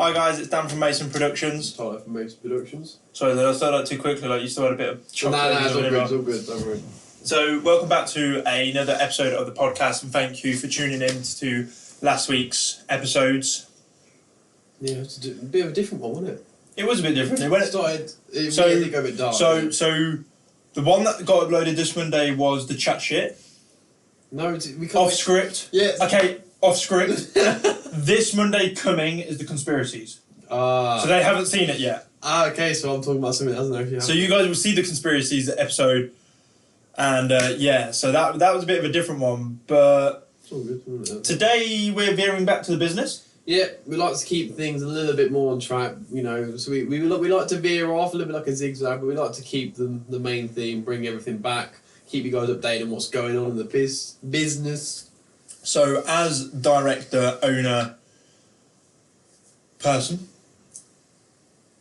Hi guys, it's Dan from Mason Productions. Tyler from Mason Productions. Sorry, did I start that too quickly? Like you still had a bit of chocolate. No, it's all good, don't worry. So, welcome back to another episode of the podcast, and thank you for tuning in to last week's episodes. Yeah, it's a bit of a different one, wasn't it? It was a bit different. It did go a bit dark. So the one that got uploaded this Monday was the chat shit. No, we can't. Off script. Yeah. Okay, off script. This Monday coming is the conspiracies. So they haven't seen it yet. Okay, so I'm talking about something that doesn't know. So you guys will see the conspiracies episode, and so that was a bit of a different one. But it's all good. Today we're veering back to the business. Yeah, we like to keep things a little bit more on track, you know. So we like to veer off a little bit like a zigzag, but we like to keep the main theme, bring everything back, keep you guys updated on what's going on in the business. So as director, owner, person,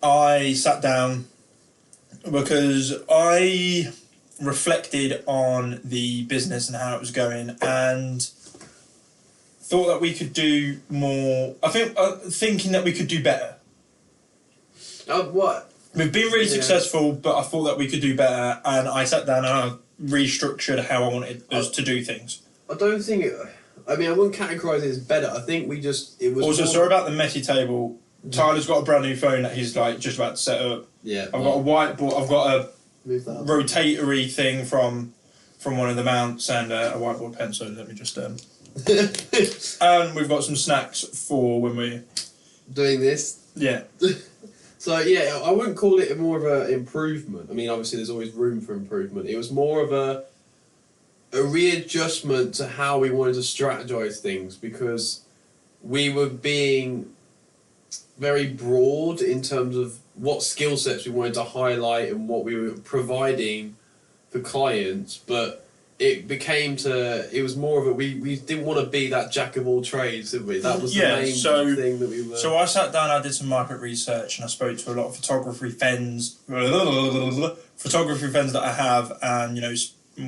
I sat down because I reflected on the business and how it was going and thought that we could do more. I think thinking that we could do better. What? We've been really successful, but I thought that we could do better, and I sat down and I restructured how I wanted us to do things. I don't think it. I mean, I wouldn't categorise it as better. I think we just it was. Also, sorry about the messy table. Tyler's got a brand new phone that he's like just about to set up. Yeah. I've got a whiteboard. I've got a move that rotatory thing from one of the mounts and a whiteboard pen. So let me just and we've got some snacks for when we're doing this. Yeah. So yeah, I wouldn't call it more of an improvement. I mean, obviously there's always room for improvement. It was more of a readjustment to how we wanted to strategize things, because we were being very broad in terms of what skill sets we wanted to highlight and what we were providing for clients, but it was more of a we didn't want to be that jack of all trades, did we? That was the main thing that we were. So I sat down, I did some market research, and I spoke to a lot of photography friends that I have, and you know,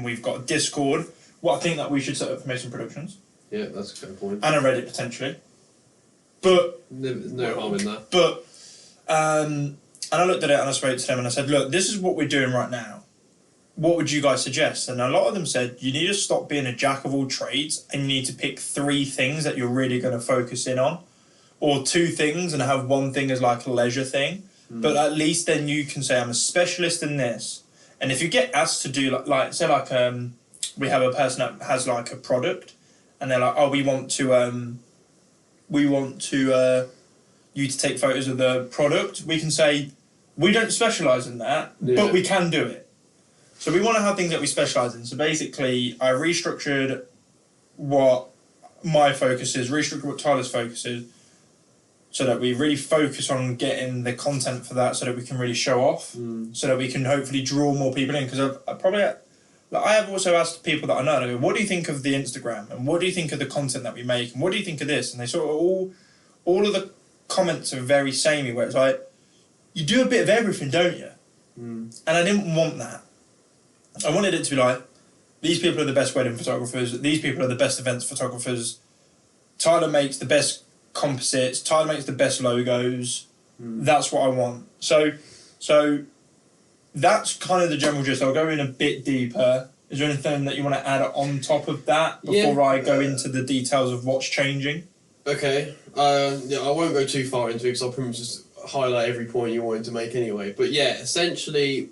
we've got Discord. What I think that we should set up for Mason Productions. Yeah, that's a fair point. And a Reddit potentially. But no harm in that. But and I looked at it and I spoke to them and I said, look, this is what we're doing right now. What would you guys suggest? And a lot of them said, you need to stop being a jack of all trades and you need to pick 3 things that you're really going to focus in on, or 2 things and have one thing as like a leisure thing. But at least then you can say, I'm a specialist in this. And if you get asked to do like say like we have a person that has like a product and they're like, oh, we want you to take photos of the product, we can say, we don't specialise in that, but we can do it. So we want to have things that we specialise in. So basically, I restructured what my focus is, restructured what Tyler's focus is, so that we really focus on getting the content for that, so that we can really show off, so that we can hopefully draw more people in. Because I have also asked people that I know, I go, what do you think of the Instagram? And what do you think of the content that we make? And what do you think of this? And they sort of all of the comments are very samey, where it's like, you do a bit of everything, don't you? And I didn't want that. I wanted it to be like, these people are the best wedding photographers, these people are the best events photographers, Tyler makes the best composites, Tyler makes the best logos, that's what I want. So that's kind of the general gist. I'll go in a bit deeper. Is there anything that you want to add on top of that before I go into the details of what's changing? Okay. I won't go too far into it because I'll pretty much just highlight every point you wanted to make anyway. But yeah, essentially,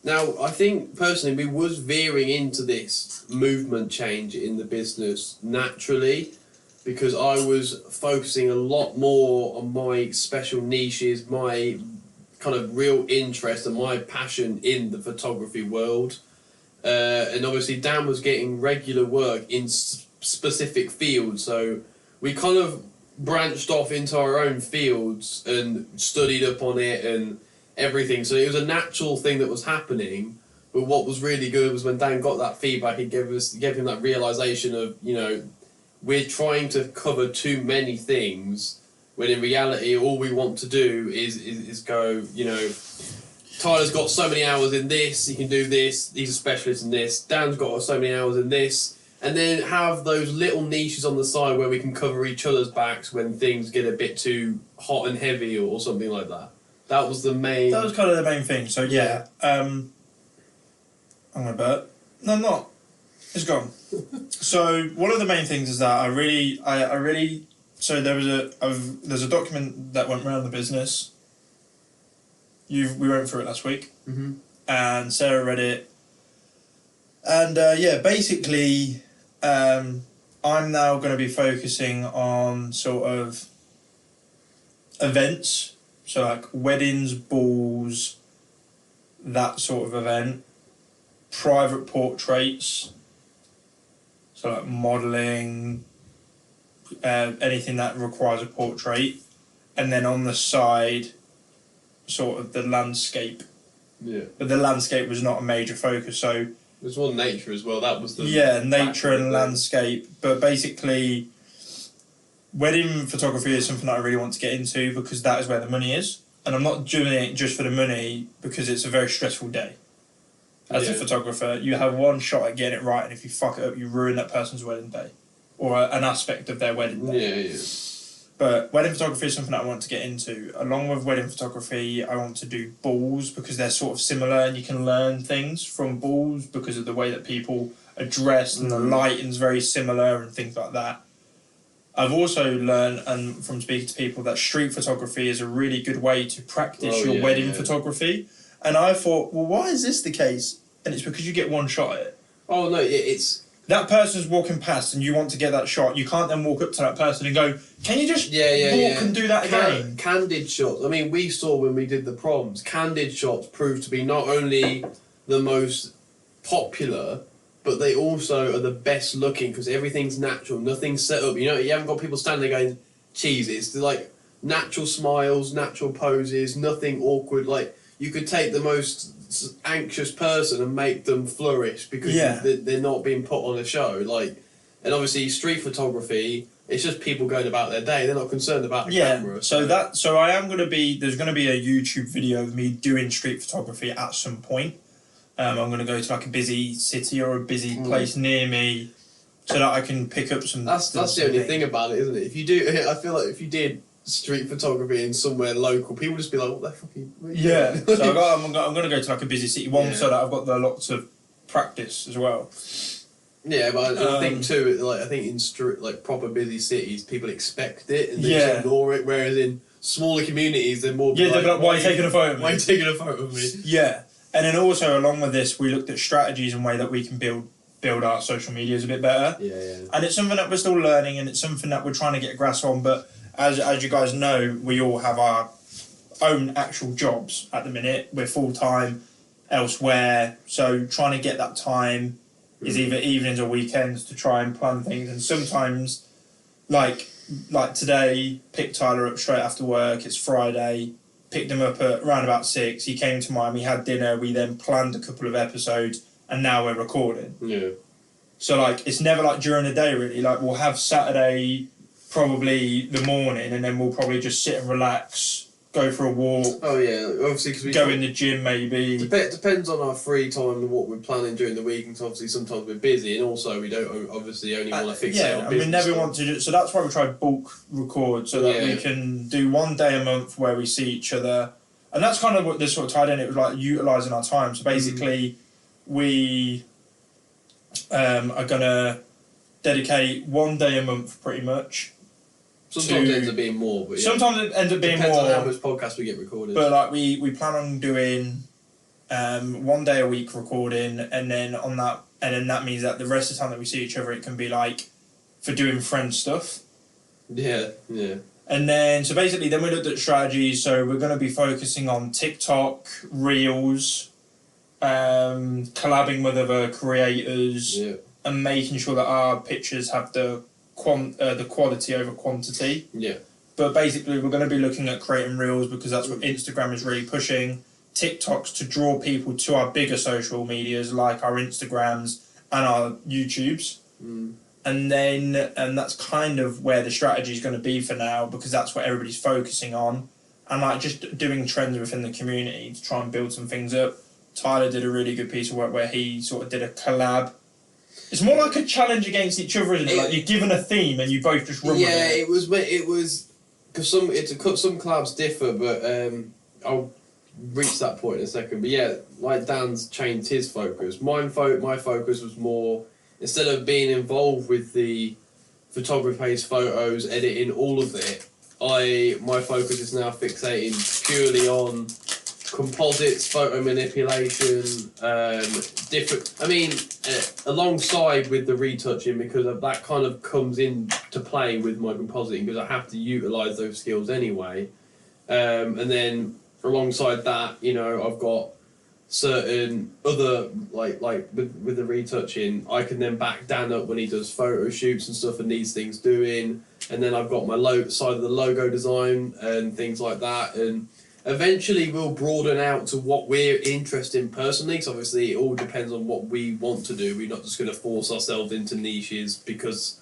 now I think personally we was veering into this movement change in the business naturally, because I was focusing a lot more on my special niches, my kind of real interest and my passion in the photography world. And obviously Dan was getting regular work in specific fields, so we kind of branched off into our own fields and studied up on it and everything. So it was a natural thing that was happening. But what was really good was when Dan got that feedback, it gave him that realisation of, you know, we're trying to cover too many things, when in reality all we want to do is go, you know, Tyler's got so many hours in this, he can do this, he's a specialist in this. Dan's got so many hours in this, and then have those little niches on the side where we can cover each other's backs when things get a bit too hot and heavy or something like that. That was the main... That was kind of the main thing. So, yeah. I'm going to burp. No, I'm not. It's gone. So, one of the main things is that I really... So, there's a document that went around the business. We went through it last week. Mm-hmm. And Sarah read it. And, basically... I'm now going to be focusing on sort of events, so like weddings, balls, that sort of event, private portraits, so like modelling, anything that requires a portrait, and then on the side, sort of the landscape. Yeah. But the landscape was not a major focus, so... There's one nature as well. That was the nature and landscape. But basically, wedding photography is something that I really want to get into because that is where the money is, and I'm not doing it just for the money because it's a very stressful day. As a photographer, you have one shot at getting it right, and if you fuck it up, you ruin that person's wedding day, or an aspect of their wedding day. Yeah. But wedding photography is something that I want to get into. Along with wedding photography, I want to do balls because they're sort of similar and you can learn things from balls because of the way that people are dressed and the lighting's very similar and things like that. I've also learned, and from speaking to people, that street photography is a really good way to practice your wedding photography. And I thought, well, why is this the case? And it's because you get one shot at it. Oh, no, it's... That person's walking past and you want to get that shot. You can't then walk up to that person and go, can you just walk and do that again? Candid shots. I mean, we saw when we did the proms, candid shots proved to be not only the most popular, but they also are the best looking because everything's natural, nothing's set up. You know, you haven't got people standing there going, cheese. It's like natural smiles, natural poses, nothing awkward. Like, you could take the most anxious person and make them flourish because they're not being put on a show. Like, and obviously street photography, it's just people going about their day. They're not concerned about the camera. So I am going to be... There's going to be a YouTube video of me doing street photography at some point. I'm going to go to like a busy city or a busy place near me so that I can pick up some... That's the only thing about it, isn't it? If you do... I feel like if you did street photography in somewhere local, people just be like, what the fuck are you doing? Yeah. So I'm going to go to like a busy city so that I've got the lots of practice as well. Yeah, but I think too, like I think in like proper busy cities, people expect it and they just ignore it. Whereas in smaller communities, they're more they're like, why are you taking a photo of me? Why are you taking a photo of me? Yeah, and then also along with this, we looked at strategies and way that we can build our social medias a bit better. Yeah. And it's something that we're still learning, and it's something that we're trying to get a grasp on. But as you guys know, we all have our own actual jobs at the minute. We're full time elsewhere, so trying to get that time is either evenings or weekends to try and plan things. And sometimes, like today, picked Tyler up straight after work. It's Friday. Picked him up at around about 6. He came to mine. We had dinner. We then planned a couple of episodes, and now we're recording. Yeah. So like it's never like during the day really. Like we'll have Saturday, probably the morning, and then we'll probably just sit and relax. Go for a walk. Oh yeah, obviously because we go in the gym maybe. Depends on our free time and what we're planning during the week. And obviously sometimes we're busy, and also we don't obviously only want to fixate on business. We never want to do. So that's why we try bulk record so that we can do one day a month where we see each other, and that's kind of what this sort of tied in. It was like utilising our time. So basically, we are gonna dedicate one day a month pretty much. Sometimes it ends up being more, but sometimes it ends up being more. Depends on how much podcast we get recorded. But like we plan on doing 1 day a week recording, and then that means that the rest of the time that we see each other, it can be like for doing friend stuff. Yeah. And then so basically, then we looked at strategies. So we're going to be focusing on TikTok, Reels, collabing with other creators, and making sure that our pictures have the quality over quantity. Yeah. But basically, we're going to be looking at creating Reels because that's what Instagram is really pushing. TikToks to draw people to our bigger social medias like our Instagrams and our YouTubes. And that's kind of where the strategy is going to be for now because that's what everybody's focusing on. And like just doing trends within the community to try and build some things up. Tyler did a really good piece of work where he sort of did a collab It's more like a challenge against each other, isn't it? Like you're given a theme and you both just run with it. Yeah, it was because some collabs differ, but I'll reach that point in a second. But yeah, like Dan's changed his focus. My focus was more, instead of being involved with the photography's photos, editing, all of it, my focus is now fixating purely on composites, photo manipulation, different. I mean, alongside with the retouching, because that kind of comes into play with my compositing, because I have to utilise those skills anyway. And then alongside that, you know, I've got certain other like with the retouching, I can then back Dan up when he does photo shoots and stuff and needs things doing. And then I've got my side of the logo design and things like that, and eventually we'll broaden out to what we're interested in personally, because obviously it all depends on what we want to do. We're not just going to force ourselves into niches because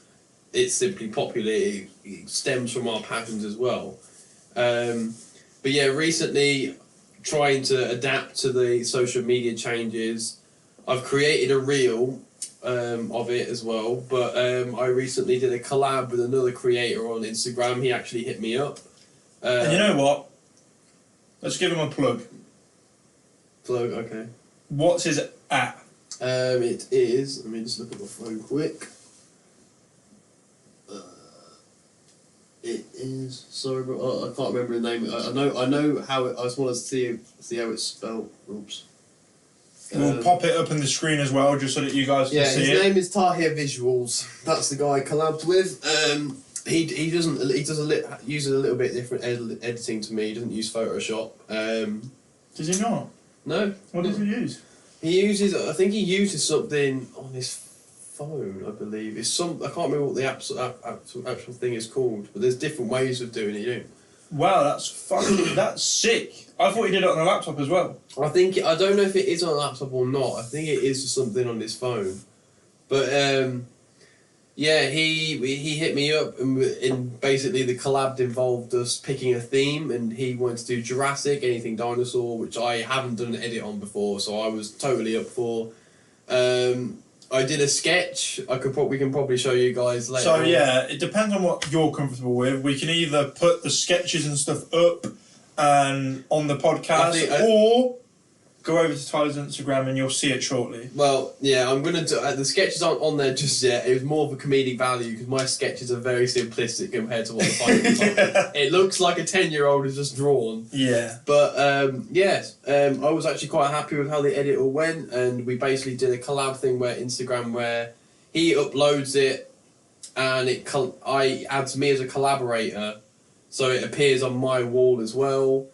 it's simply popular. It stems from our passions as well. But yeah, recently, trying to adapt to the social media changes, I've created a reel of it as well, but I recently did a collab with another creator on Instagram. He actually hit me up. And you know what? Let's give him a plug. Plug, okay. What's his at? It is, let me just look at my phone quick. It is, sorry bro, I can't remember the name. I know how it, I just want to see how it's spelled. Oops. We'll pop it up on the screen as well, just so that you guys can see it. Yeah, his name is Tahir Visuals. That's the guy I collabed with. He uses a little bit different editing to me. He doesn't use Photoshop. Does he not? No. What does he use? I think he uses something on his phone, I believe. It's I can't remember what the actual thing is called, but there's different ways of doing it, you know. Wow, that's sick. I thought he did it on a laptop as well. I don't know if it is on a laptop or not. I think it is something on his phone. But yeah, he hit me up, and basically the collab involved us picking a theme, and he wanted to do Jurassic, anything dinosaur, which I haven't done an edit on before, so I was totally up for. I did a sketch. We can probably show you guys later. So yeah, it depends on what you're comfortable with. We can either put the sketches and stuff up and on the podcast, or go over to Tyler's Instagram and you'll see it shortly. Well, yeah, I'm gonna do. The sketches aren't on there just yet. It was more of a comedic value because my sketches are very simplistic compared to what the finals are. It looks like a 10-year-old has just drawn. Yeah. But I was actually quite happy with how the edit all went, and we basically did a collab thing where he uploads it, and I adds me as a collaborator, so it appears on my wall as well.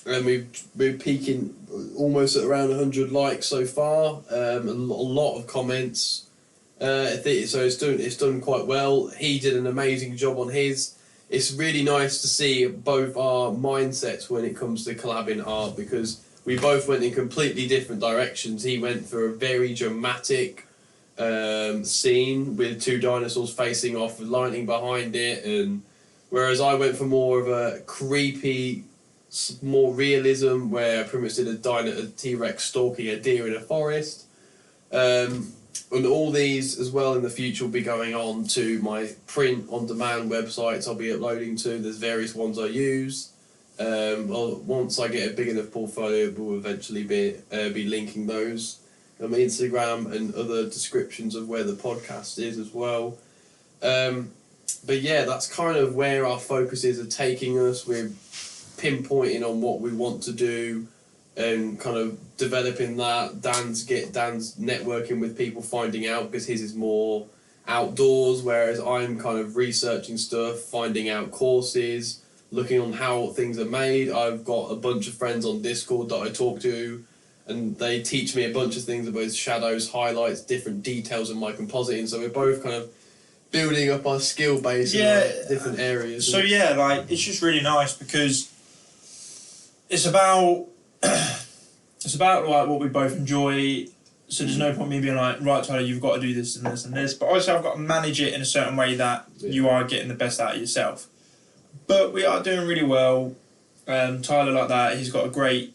And we're peaking almost at around 100 likes so far. A lot of comments. So it's done quite well. He did an amazing job on his. It's really nice to see both our mindsets when it comes to collabing art, because we both went in completely different directions. He went for a very dramatic scene with two dinosaurs facing off with lightning behind it, and whereas I went for more of a creepy, more realism, where I pretty much did a T-Rex stalking a deer in a forest. And all these as well in the future will be going on to my print-on-demand websites I'll be uploading to. There's various ones I use. Once I get a big enough portfolio, we'll eventually be linking those on my Instagram and other descriptions of where the podcast is as well. But yeah, that's kind of where our focuses are taking us. We're pinpointing on what we want to do and kind of developing that. Dan's networking with people, finding out, because his is more outdoors, whereas I'm kind of researching stuff, finding out courses, looking on how things are made. I've got a bunch of friends on Discord that I talk to, and they teach me a bunch of things about shadows, highlights, different details in my compositing, so we're both kind of building up our skill base in different areas. So yeah, like, it's just really nice because it's about like what we both enjoy. So there's no point me being like, right, Tyler, you've got to do this and this and this. But obviously I've got to manage it in a certain way that you are getting the best out of yourself. But we are doing really well. Tyler, like that, he's got a great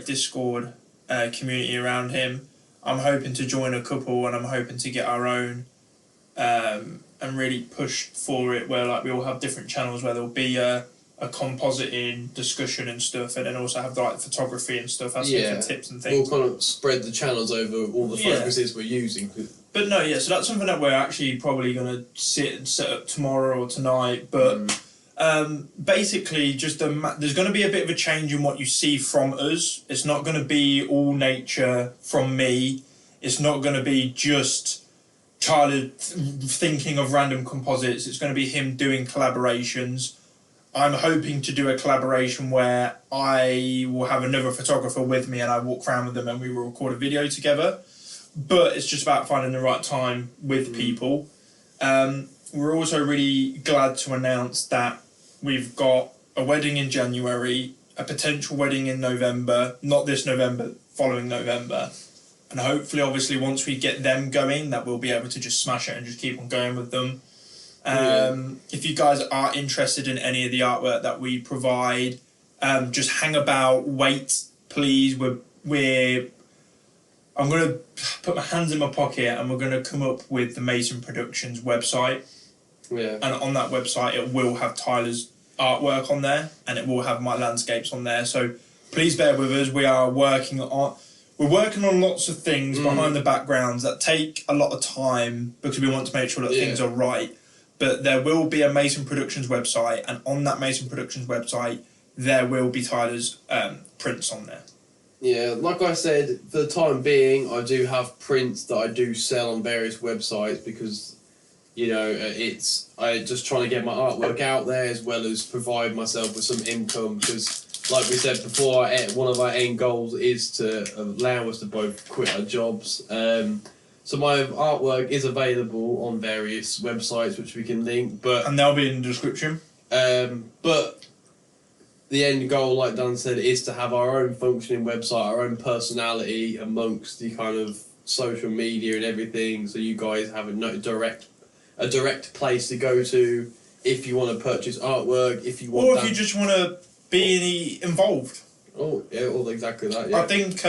Discord community around him. I'm hoping to join a couple, and I'm hoping to get our own, and really push for it, where like we all have different channels where there'll be a compositing discussion and stuff, and then also have like photography and stuff, asking for tips and things. We'll kind of spread the channels over all the focuses we're using. But no, so that's something that we're actually probably going to sit and set up tomorrow or tonight. But basically, just there's going to be a bit of a change in what you see from us. It's not going to be all nature from me. It's not going to be just Tyler thinking of random composites. It's going to be him doing collaborations. I'm hoping to do a collaboration where I will have another photographer with me and I walk around with them and we will record a video together. But it's just about finding the right time with people. We're also really glad to announce that we've got a wedding in January, a potential wedding in November, not this November, following November. And hopefully, obviously, once we get them going, that we'll be able to just smash it and just keep on going with them. If you guys are interested in any of the artwork that we provide, just hang about, wait, please. I'm going to put my hands in my pocket and we're going to come up with the Mason Productions website. Yeah. And on that website, it will have Tyler's artwork on there and it will have my landscapes on there. So please bear with us. We're working on lots of things behind the backgrounds that take a lot of time because we want to make sure that things are right. But there will be a Mason Productions website, and on that Mason Productions website, there will be Tyler's prints on there. Yeah, like I said, for the time being, I do have prints that I do sell on various websites because, I just trying to get my artwork out there as well as provide myself with some income because, like we said before, one of our end goals is to allow us to both quit our jobs. So my artwork is available on various websites which we can link, and they'll be in the description. But the end goal, like Dan said, is to have our own functioning website, our own personality amongst the kind of social media and everything, so you guys have a direct place to go to if you want to purchase artwork, if you want, or if you just want to be involved. Oh yeah, well, exactly that. Yeah. I think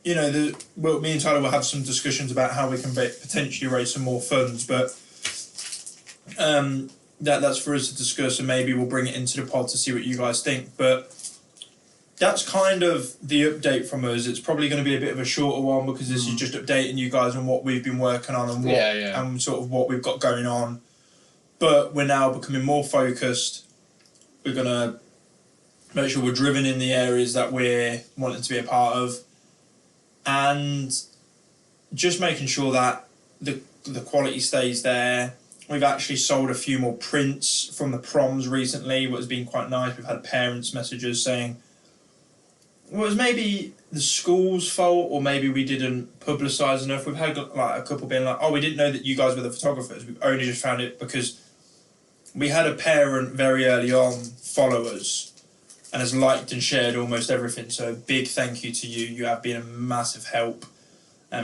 me and Tyler will have some discussions about how we can potentially raise some more funds, but that's for us to discuss, and maybe we'll bring it into the pod to see what you guys think. But that's kind of the update from us. It's probably going to be a bit of a shorter one because this is just updating you guys on what we've been working on and and sort of what we've got going on. But we're now becoming more focused. We're going to make sure we're driven in the areas that we're wanting to be a part of, and just making sure that the quality stays there. We've actually sold a few more prints from the proms recently, which has been quite nice. We've had parents' messages saying, well, it was maybe the school's fault, or maybe we didn't publicise enough. We've had like a couple being like, oh, we didn't know that you guys were the photographers. We've only just found it because we had a parent very early on follow us and has liked and shared almost everything. So big thank you to you. You have been a massive help.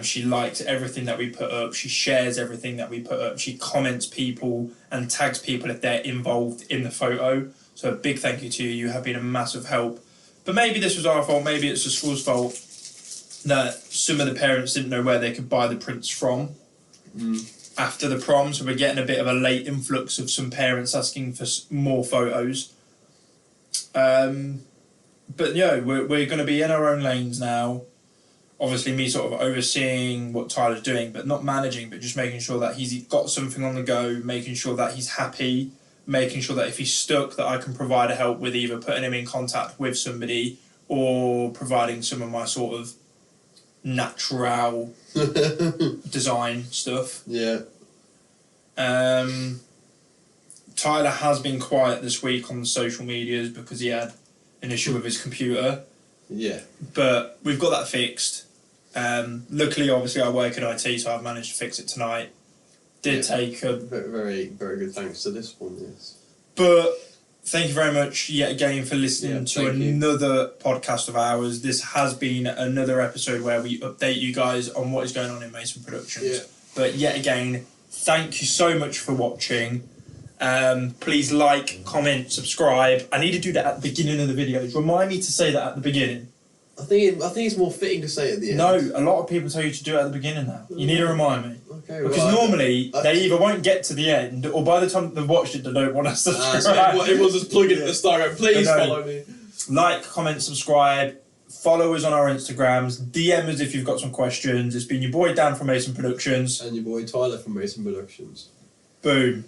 She likes everything that we put up. She shares everything that we put up. She comments people and tags people if they're involved in the photo. So a big thank you to you. You have been a massive help. But maybe this was our fault. Maybe it's the school's fault that some of the parents didn't know where they could buy the prints from after the prom. So we're getting a bit of a late influx of some parents asking for more photos. But yeah, we're going to be in our own lanes now. Obviously, me sort of overseeing what Tyler's doing, but not managing, but just making sure that he's got something on the go, making sure that he's happy, making sure that if he's stuck, that I can provide a help with either putting him in contact with somebody or providing some of my sort of natural design stuff. Yeah. Tyler has been quiet this week on the social medias because he had an issue with his computer. Yeah. But we've got that fixed. Luckily, obviously, I work in IT, so I've managed to fix it tonight. Take a... Very, very good thanks to this one, yes. But thank you very much yet again for listening to another podcast of ours. This has been another episode where we update you guys on what is going on in Mason Productions. Yeah. But yet again, thank you so much for watching. Please like, comment, subscribe. I need to do that at the beginning of the videos. Remind me to say that at the beginning. I think it's more fitting to say at the end. No, a lot of people tell you to do it at the beginning now. You need to remind me. Okay, because normally they either won't get to the end, or by the time they've watched it, they don't want us to subscribe. So everyone's just plugging at the start. Going, please follow me. Like, comment, subscribe. Follow us on our Instagrams. DM us if you've got some questions. It's been your boy Dan from Mason Productions. And your boy Tyler from Mason Productions. Boom.